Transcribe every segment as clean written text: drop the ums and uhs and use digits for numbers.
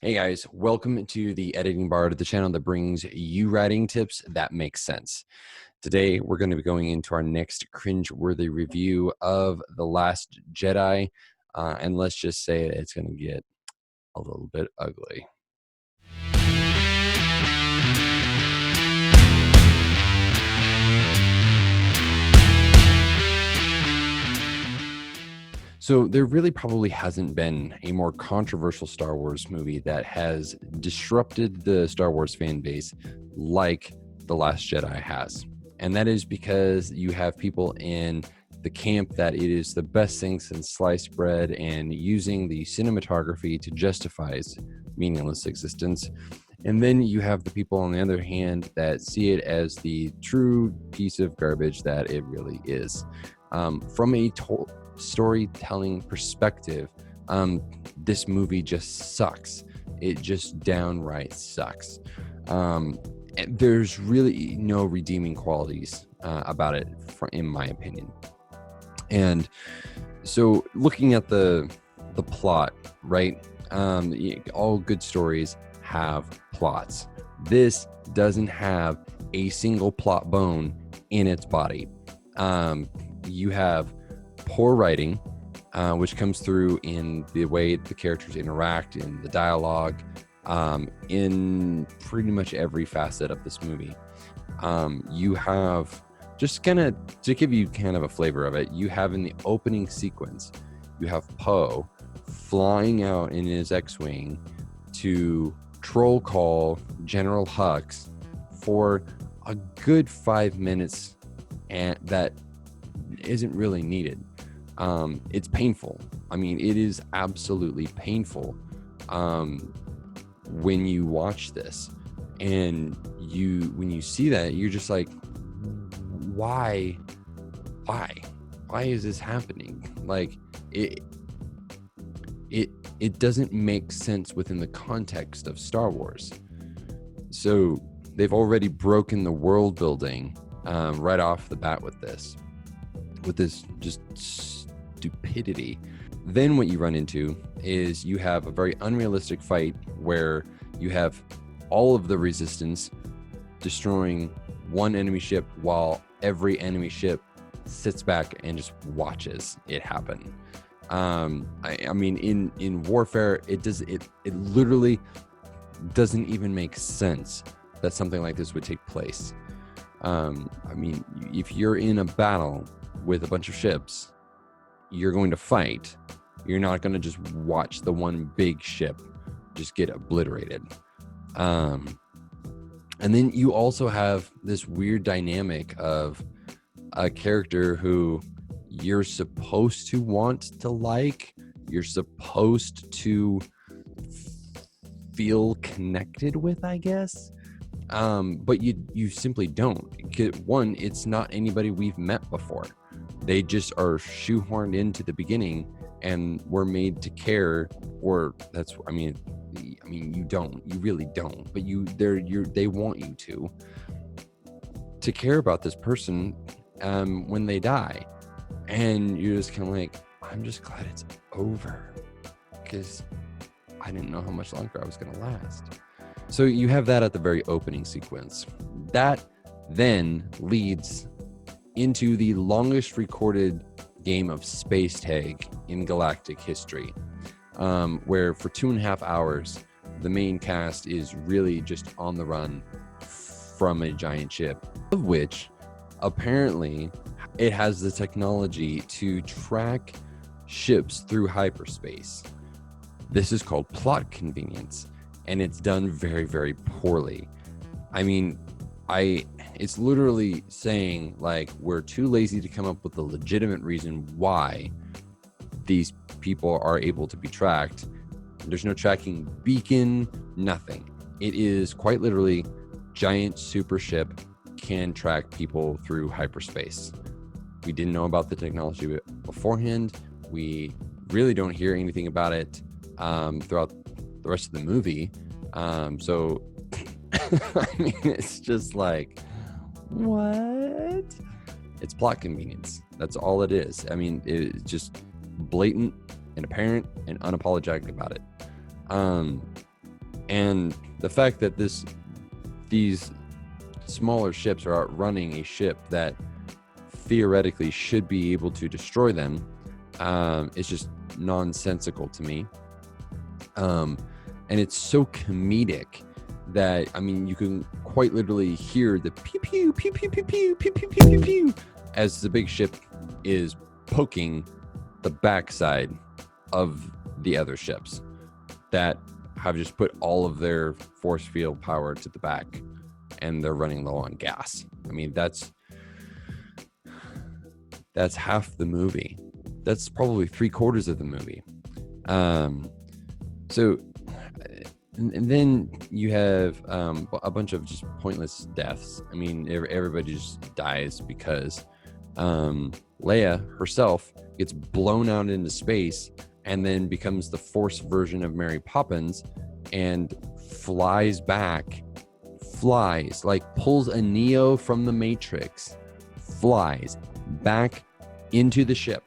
Hey guys, welcome to the Editing Bar, the channel that brings you writing tips that make sense. Today, we're going to be going into our next cringe-worthy review of The Last Jedi, and let's just say it's going to get a little bit ugly. So there really probably hasn't been a more controversial Star Wars movie that has disrupted the Star Wars fan base like The Last Jedi has. And that is because you have people in the camp that it is the best thing since sliced bread and using the cinematography to justify its meaningless existence. And then you have the people on the other hand that see it as the true piece of garbage that it really is. From a storytelling perspective, this movie just sucks. It just downright sucks. There's really no redeeming qualities about it, in my opinion. And so, looking at the plot, right? All good stories have plots. This doesn't have a single plot bone in its body. You have poor writing, which comes through in the way the characters interact, in the dialogue, in pretty much every facet of this movie. You have, just kind of to give you kind of a flavor of it, you have in the opening sequence, you have Poe flying out in his X-Wing to troll call General Hux for a good 5 minutes, and that isn't really needed. It's painful. I mean, it is absolutely painful when you watch this, and when you see that, you're just like, why is this happening? Like, it doesn't make sense within the context of Star Wars. So they've already broken the world building right off the bat with this just stupidity. Then what you run into is you have a very unrealistic fight where you have all of the resistance destroying one enemy ship while every enemy ship sits back and just watches it happen. I mean, in warfare, it literally doesn't even make sense that something like this would take place. I mean, if you're in a battle with a bunch of ships, you're going to fight. You're not going to just watch the one big ship just get obliterated. And then you also have this weird dynamic of a character who you're supposed to want to like, you're supposed to feel connected with, I guess. But you simply don't. One, it's not anybody we've met before. They just are shoehorned into the beginning and we're made to care, or I mean you really don't, but they want you to care about this person when they die, and you're just kind of like, I'm just glad it's over, because I didn't know how much longer I was going to last. So you have that at the very opening sequence. That then leads into the longest recorded game of space tag in galactic history, where for 2.5 hours, the main cast is really just on the run from a giant ship, of which apparently it has the technology to track ships through hyperspace. This is called plot convenience, and it's done very, very poorly. I mean, it's literally saying, like, we're too lazy to come up with a legitimate reason why these people are able to be tracked. There's no tracking beacon, nothing. It is quite literally giant super ship can track people through hyperspace. We didn't know about the technology beforehand. We really don't hear anything about it throughout the rest of the movie. So I mean, it's just like, what? It's plot convenience. That's all it is. I mean, it's just blatant and apparent and unapologetic about it. And the fact that these smaller ships are outrunning a ship that theoretically should be able to destroy them, is just nonsensical to me. And it's so comedic that, I mean, you can quite literally hear the pew pew pew pew pew pew pew pew pew pew pew as the big ship is poking the backside of the other ships that have just put all of their force field power to the back, and they're running low on gas. I mean, that's half the movie. That's probably 3/4 of the movie. So, and then you have a bunch of just pointless deaths. I mean, everybody just dies because Leia herself gets blown out into space and then becomes the Force version of Mary Poppins and flies back, like pulls a Neo from the Matrix, flies back into the ship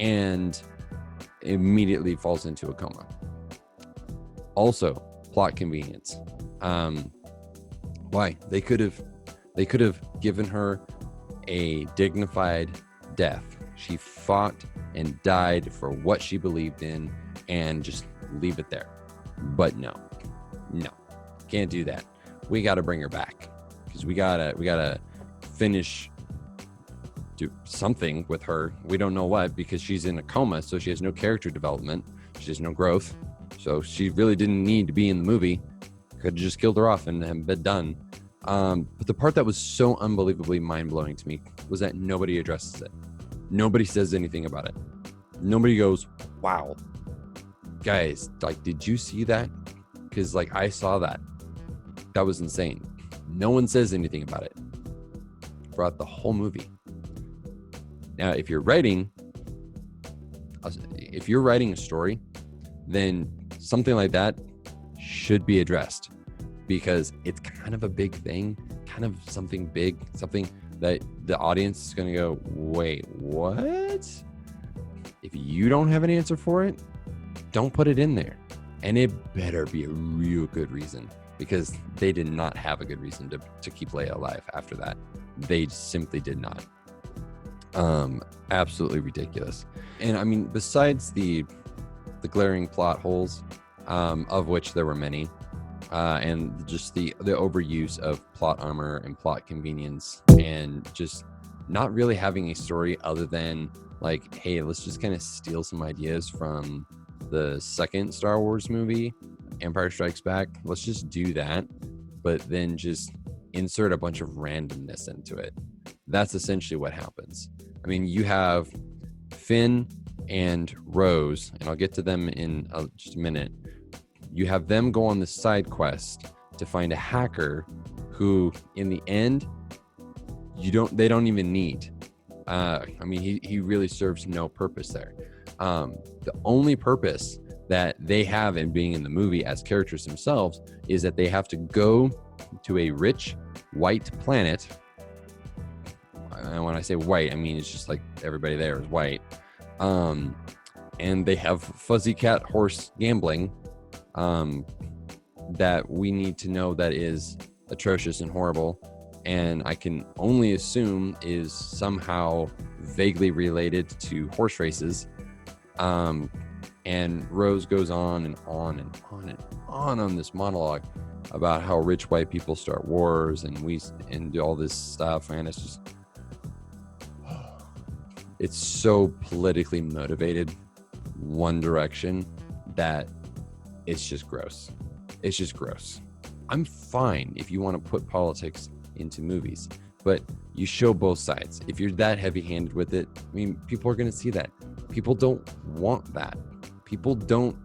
and immediately falls into a coma. Also, plot convenience. Why? They could have given her a dignified death. She fought and died for what she believed in and just leave it there. But no, can't do that. We got to bring her back because we gotta finish do something with her. We don't know what, because she's in a coma, so she has no character development. She has no growth. So she really didn't need to be in the movie. Could have just killed her off and been done. But the part that was so unbelievably mind-blowing to me was that nobody addresses it. Nobody says anything about it. Nobody goes, wow, guys, like, did you see that? Because, like, I saw that. That was insane. No one says anything about it throughout the whole movie. Now, if you're writing a story, then something like that should be addressed, because it's kind of a big thing, kind of something big, something that the audience is going to go, wait, what? If you don't have an answer for it, don't put it in there. And it better be a real good reason, because they did not have a good reason to keep Leia alive after that. They simply did not. Absolutely ridiculous. And I mean, besides the glaring plot holes, of which there were many, and just the overuse of plot armor and plot convenience, and just not really having a story other than like, hey, let's just kind of steal some ideas from the second Star Wars movie, Empire Strikes Back. Let's just do that, but then just insert a bunch of randomness into it. That's essentially what happens. I mean, you have Finn and Rose, and I'll get to them in just a minute. You have them go on this side quest to find a hacker who, in the end, they don't even need. I mean, he really serves no purpose there. The only purpose that they have in being in the movie as characters themselves is that they have to go to a rich white planet. And when I say white, I mean it's just like everybody there is white. And they have fuzzy cat horse gambling that we need to know that is atrocious and horrible, and I can only assume is somehow vaguely related to horse races. And Rose goes on and on and on and on this monologue about how rich white people start wars and do all this stuff, and it's so politically motivated one direction that it's just gross. It's just gross. I'm fine if you want to put politics into movies, but you show both sides. If you're that heavy-handed with it, I mean, people are going to see that. People don't want that. People don't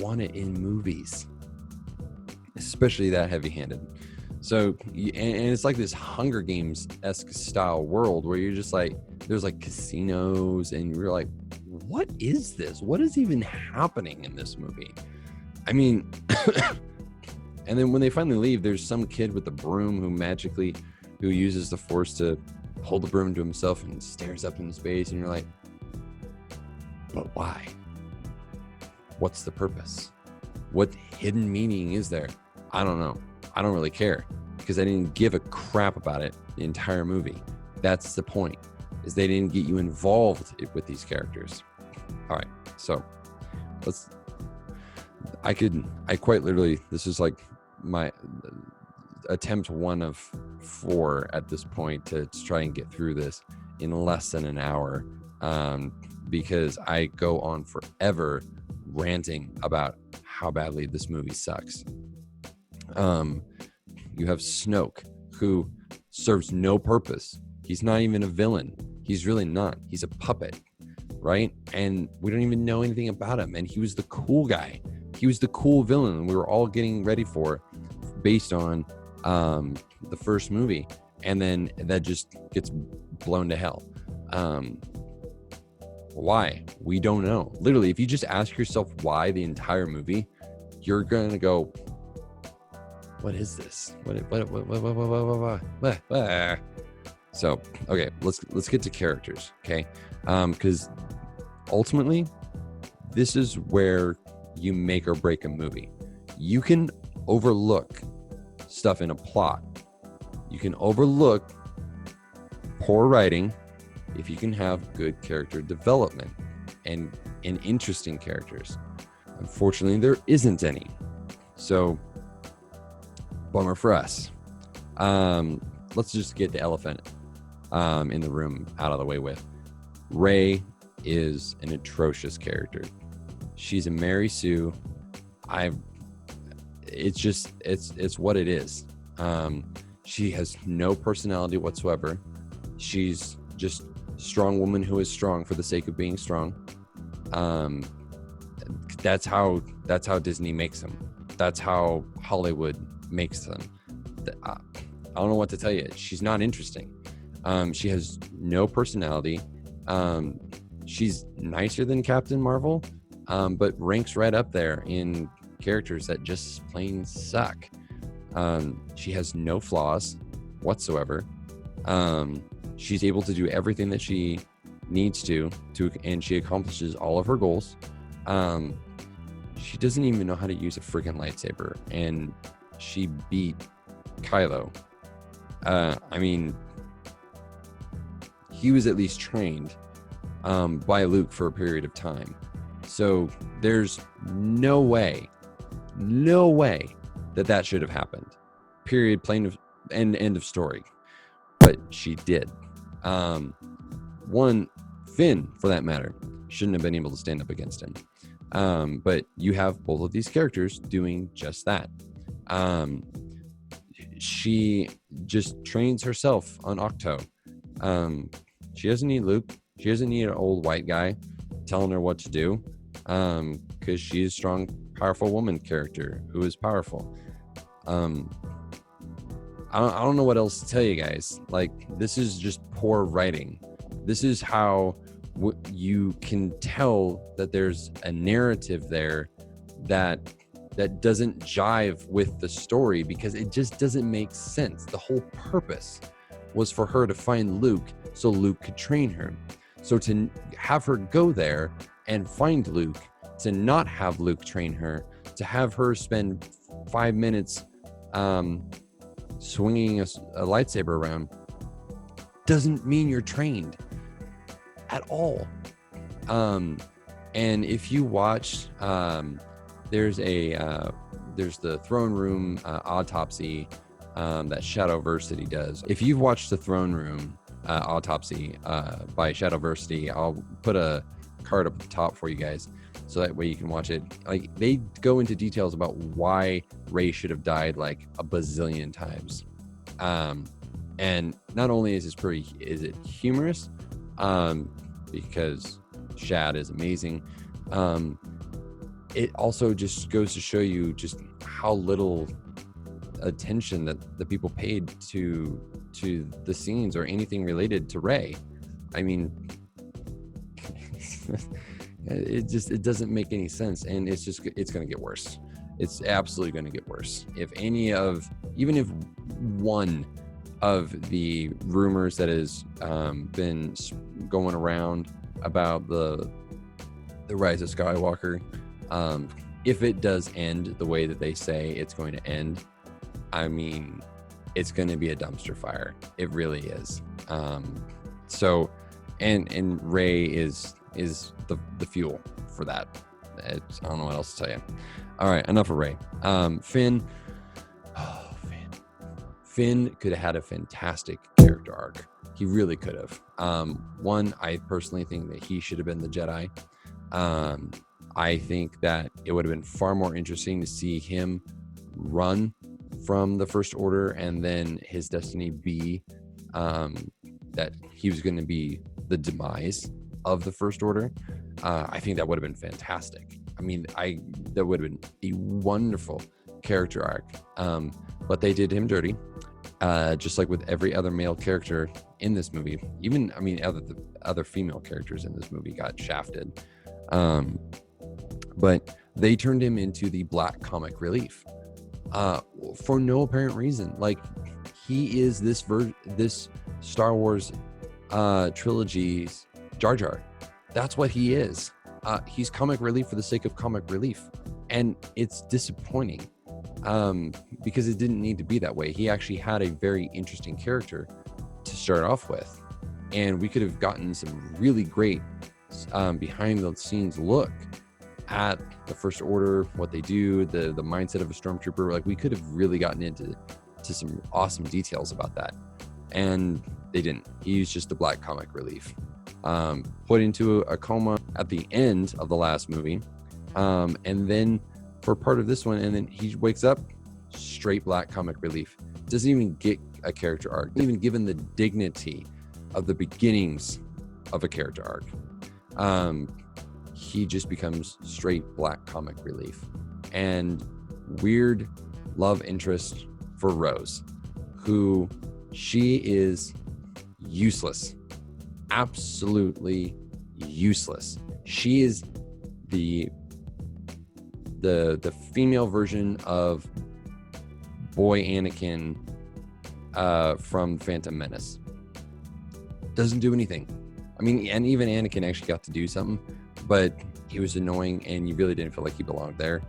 want it in movies, especially that heavy-handed. So, and it's like this Hunger Games-esque style world where you're just like, there's like casinos, and you're like, what is this? What is even happening in this movie? I mean, and then when they finally leave, there's some kid with a broom who uses the Force to hold the broom to himself and stares up into space, and you're like, but why? what's the purpose? What hidden meaning is there? I don't know. I don't really care because I didn't give a crap about it the entire movie. That's the point, is they didn't get you involved with these characters. All right, so I quite literally, this is like my attempt 1 of 4 at this point to try and get through this in less than an hour, because I go on forever ranting about how badly this movie sucks. You have Snoke, who serves no purpose. He's not even a villain. He's really not. He's a puppet, right? And we don't even know anything about him. And he was the cool guy. He was the cool villain we were all getting ready for based on the first movie. And then that just gets blown to hell. Why? We don't know. Literally, if you just ask yourself why the entire movie, you're going to go, what is this? What? So, okay, let's get to characters, okay? Because ultimately, this is where you make or break a movie. You can overlook stuff in a plot. You can overlook poor writing if you can have good character development and interesting characters. Unfortunately, there isn't any. So, bummer for us. Let's just get the elephant in the room out of the way with. Rey is an atrocious character. She's a Mary Sue. It's what it is. She has no personality whatsoever. She's just a strong woman who is strong for the sake of being strong. That's how Disney makes them. That's how Hollywood makes them. I don't know what to tell you. She's not interesting. She has no personality. She's nicer than Captain Marvel, but ranks right up there in characters that just plain suck. She has no flaws whatsoever. She's able to do everything that she needs to, and she accomplishes all of her goals. She doesn't even know how to use a freaking lightsaber, and she beat Kylo. I mean, he was at least trained by Luke for a period of time. So there's no way that should have happened. Period. Plain of end of story. But she did. Finn, for that matter, shouldn't have been able to stand up against him. But you have both of these characters doing just that. She just trains herself on Octo. She doesn't need Luke. She doesn't need an old white guy telling her what to do, because she's a strong, powerful woman character who is powerful. I don't know what else to tell you guys. Like, this is just poor writing. This is how you can tell that there's a narrative there that doesn't jive with the story, because it just doesn't make sense. The whole purpose was for her to find Luke so Luke could train her. So to have her go there and find Luke, to not have Luke train her, to have her spend 5 minutes swinging a lightsaber around, doesn't mean you're trained at all. And if you watch, there's the throne room autopsy that Shadowversity does. If you've watched the throne room autopsy by Shadowversity, I'll put a card up at the top for you guys, so that way you can watch it. Like, they go into details about why Rey should have died like a bazillion times. And not only is it humorous, because Shad is amazing, it also just goes to show you just how little attention that the people paid to the scenes or anything related to Rey. I mean, it doesn't make any sense, and it's going to get worse. It's absolutely going to get worse. Even if one of the rumors that has been going around about the Rise of Skywalker If it does end the way that they say it's going to end, I mean, it's going to be a dumpster fire. It really is. So, and Rey is the fuel for that. I don't know what else to tell you. All right, enough of Rey. Finn. Oh, Finn could have had a fantastic character arc. He really could have. One, I personally think that he should have been the Jedi. I think that it would have been far more interesting to see him run from the First Order, and then his destiny be that he was going to be the demise of the First Order. I think that would have been fantastic. I mean, that would have been a wonderful character arc. But they did him dirty, just like with every other male character in this movie. Even, I mean, other female characters in this movie got shafted. But they turned him into the Black comic relief for no apparent reason. Like, he is this Star Wars trilogy's Jar Jar. That's what he is. He's comic relief for the sake of comic relief, and it's disappointing because it didn't need to be that way. He actually had a very interesting character to start off with, and we could have gotten some really great behind the scenes look at the First Order, what they do, the mindset of a stormtrooper. Like, we could have really gotten into some awesome details about that, and they didn't. He's just the Black comic relief, put into a coma at the end of the last movie, and then for part of this one, and then he wakes up straight Black comic relief. Doesn't even get a character arc, even given the dignity of the beginnings of a character arc. He just becomes straight Black comic relief, and weird love interest for Rose, who she is useless, absolutely useless. She is the female version of boy Anakin from Phantom Menace. Doesn't do anything. I mean, and even Anakin actually got to do something, but he was annoying, and you really didn't feel like he belonged there.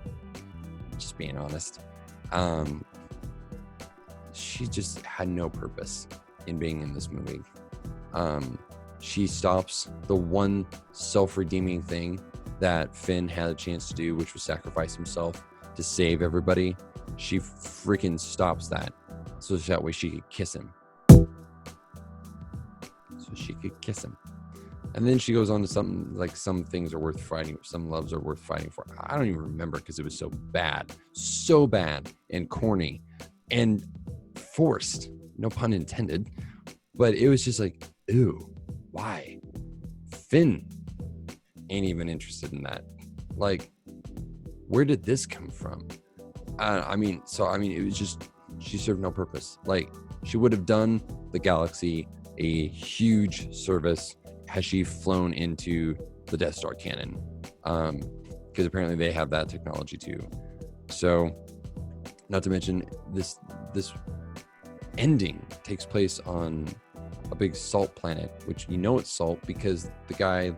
Just being honest. She just had no purpose in being in this movie. She stops the one self-redeeming thing that Finn had a chance to do, which was sacrifice himself to save everybody. She freaking stops that, so that way she could kiss him. And then she goes on to something like, some things are worth fighting, some loves are worth fighting for. I don't even remember, because it was so bad and corny and forced, no pun intended. But it was just like, ew, why? Finn ain't even interested in that. Like, where did this come from? I mean, it was just, she served no purpose. Like, she would have done the galaxy a huge service had she flown into the Death Star cannon, because apparently they have that technology too. So, not to mention, this ending takes place on a big salt planet, which you know it's salt because the guy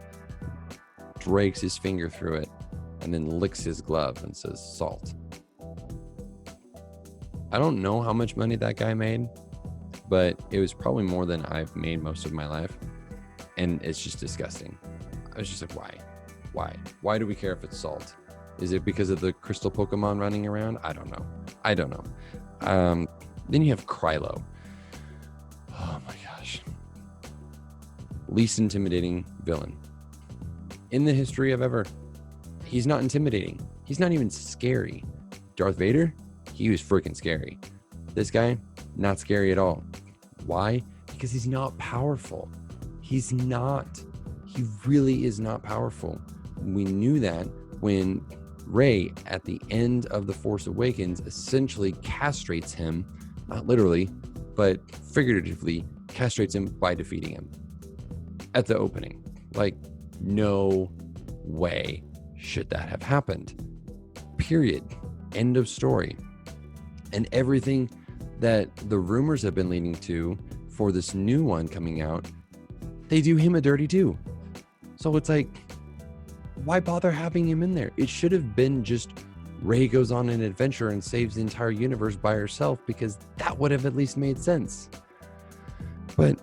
drags his finger through it and then licks his glove and says salt. I don't know how much money that guy made, but it was probably more than I've made most of my life. And it's just disgusting. I was just like, why do we care if it's salt? Is it because of the crystal Pokemon running around? I don't know. Then you have Kylo. Oh my gosh. Least intimidating villain in the history of ever. He's not intimidating. He's not even scary. Darth Vader, he was freaking scary. This guy, not scary at all. Why? Because he's not powerful. He really is not powerful. We knew that when Rey, at the end of The Force Awakens, essentially castrates him, not literally, but figuratively castrates him by defeating him at the opening. Like, no way should that have happened. Period. End of story. And everything that the rumors have been leading to for this new one coming out, they do him a dirty too. So it's like, why bother having him in there? It should have been just Rey goes on an adventure and saves the entire universe by herself, because that would have at least made sense. But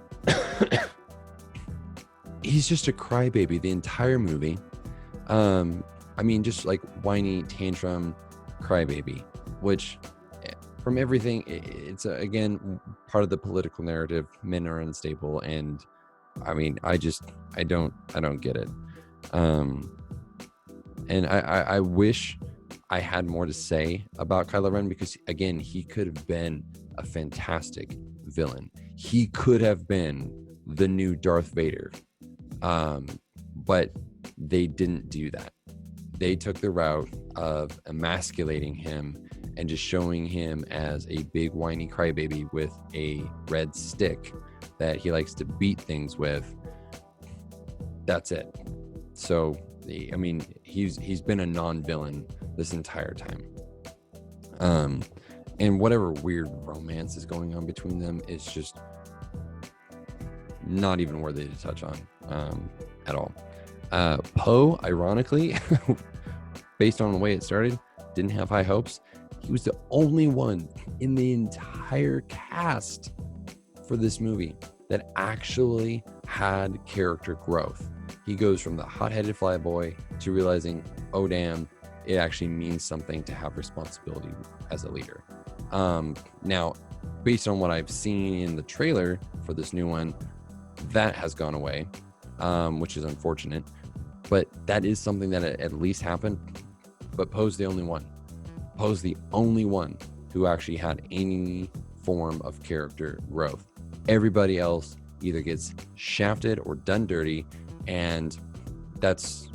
he's just a crybaby the entire movie. I mean, just like whiny tantrum crybaby, which from everything, it's again part of the political narrative. Men are unstable, and I mean, I don't get it. And I wish I had more to say about Kylo Ren, because again, he could have been a fantastic villain. He could have been the new Darth Vader. But they didn't do that. They took the route of emasculating him and just showing him as a big whiny crybaby with a red stick that he likes to beat things with. That's it. So, I mean, he's been a non-villain this entire time. And whatever weird romance is going on between them is just not even worthy to touch on at all. Poe, ironically, based on the way it started, didn't have high hopes. He was the only one in the entire cast for this movie that actually had character growth. He goes from the hot-headed flyboy to realizing, oh damn, it actually means something to have responsibility as a leader. Now, based on what I've seen in the trailer for this new one, that has gone away, which is unfortunate. But that is something that at least happened. But Poe's the only one. Poe's the only one who actually had any form of character growth. Everybody else either gets shafted or done dirty, and that's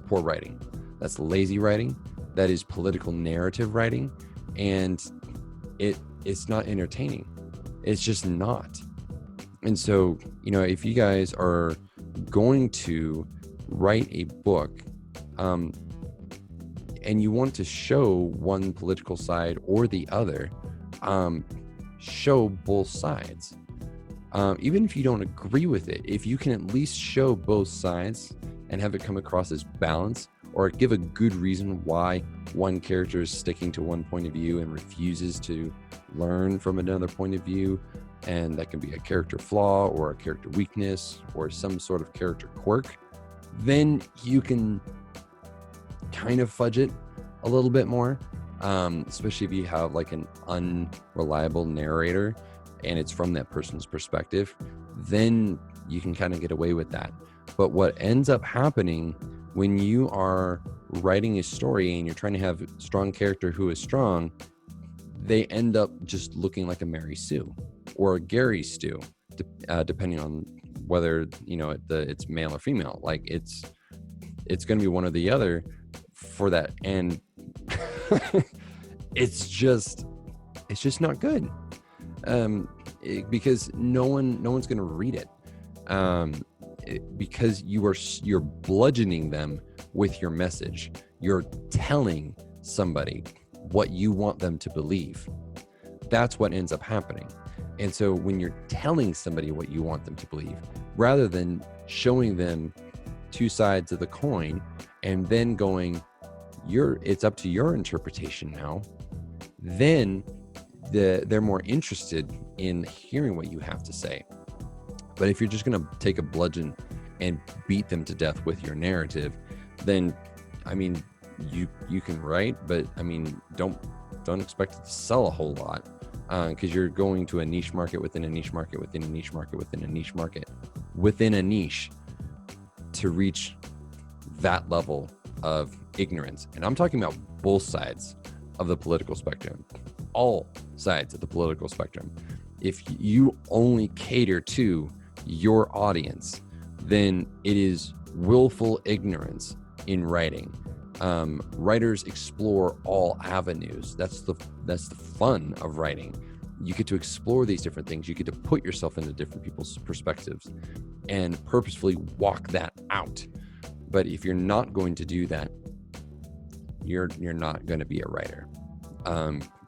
poor writing. That's lazy writing. That is political narrative writing, and it's not entertaining. It's just not. And so, if you guys are going to write a book, and you want to show one political side or the other, show both sides. Even if you don't agree with it, if you can at least show both sides and have it come across as balanced, or give a good reason why one character is sticking to one point of view and refuses to learn from another point of view, and that can be a character flaw or a character weakness or some sort of character quirk, then you can kind of fudge it a little bit more, especially if you have like an unreliable narrator and it's from that person's perspective, then you can kind of get away with that. But what ends up happening when you are writing a story and you're trying to have a strong character who is strong, they end up just looking like a Mary Sue or a Gary Stu, depending on whether it's male or female. Like it's going to be one or the other for that, and it's just not good, because no one's going to read it, because you're bludgeoning them with your message. You're telling somebody what you want them to believe. That's what ends up happening. And so when you're telling somebody what you want them to believe, rather than showing them two sides of the coin and then going, it's up to your interpretation now, then they're more interested in hearing what you have to say. But if you're just going to take a bludgeon and beat them to death with your narrative, then, I mean, you can write, but I mean, don't expect it to sell a whole lot, because you're going to a niche market within a niche market within a niche market within a niche market within a niche to reach that level of ignorance. And I'm talking about both sides of the political spectrum, all sides of the political spectrum. If you only cater to your audience, then it is willful ignorance in writing. Writers explore all avenues. That's the fun of writing. You get to explore these different things. You get to put yourself into different people's perspectives and purposefully walk that out. But if you're not going to do that, you're not going to be a writer.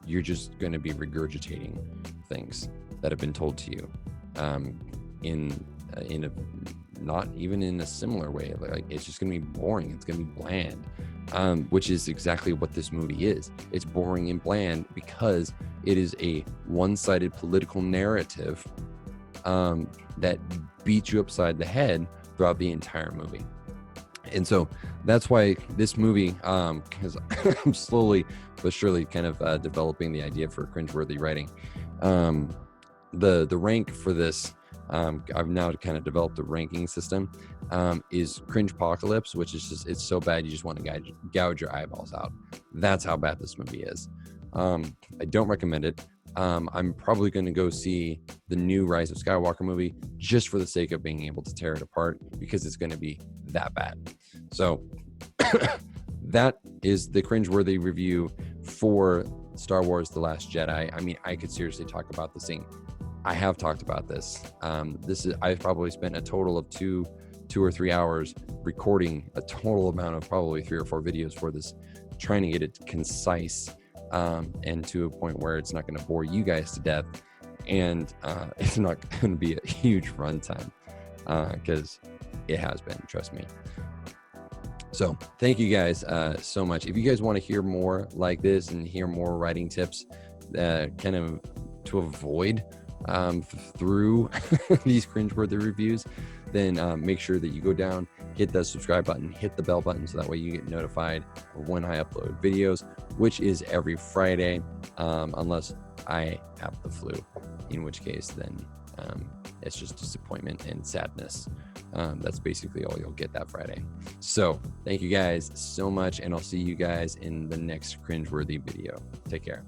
You're just going to be regurgitating things that have been told to you in a not even in a similar way. Like it's just gonna be boring. It's gonna be bland, which is exactly what this movie is. It's boring and bland because it is a one-sided political narrative that beats you upside the head throughout the entire movie. And so that's why this movie, because I'm slowly but surely kind of developing the idea for cringeworthy writing. The rank for this, I've now kind of developed a ranking system, is Cringepocalypse, which is just, it's so bad you just want to gouge your eyeballs out. That's how bad this movie is. I don't recommend it. I'm probably going to go see the new Rise of Skywalker movie just for the sake of being able to tear it apart, because it's going to be that bad. So that is the cringeworthy review for Star Wars The Last Jedi. I mean, I could seriously talk about this thing. I have talked about this. I've probably spent a total of two or 3 hours recording a total amount of probably 3 or 4 videos for this, trying to get it concise, and to a point where it's not going to bore you guys to death, and it's not going to be a huge runtime, because it has been, trust me. So thank you guys so much. If you guys want to hear more like this and hear more writing tips, kind of to avoid through these cringeworthy reviews, then make sure that you go down, hit that subscribe button, hit the bell button, so that way you get notified of when I upload videos, which is every Friday, unless I have the flu, in which case then it's just disappointment and sadness. That's basically all you'll get that Friday. So thank you guys so much, and I'll see you guys in the next cringeworthy video. Take care.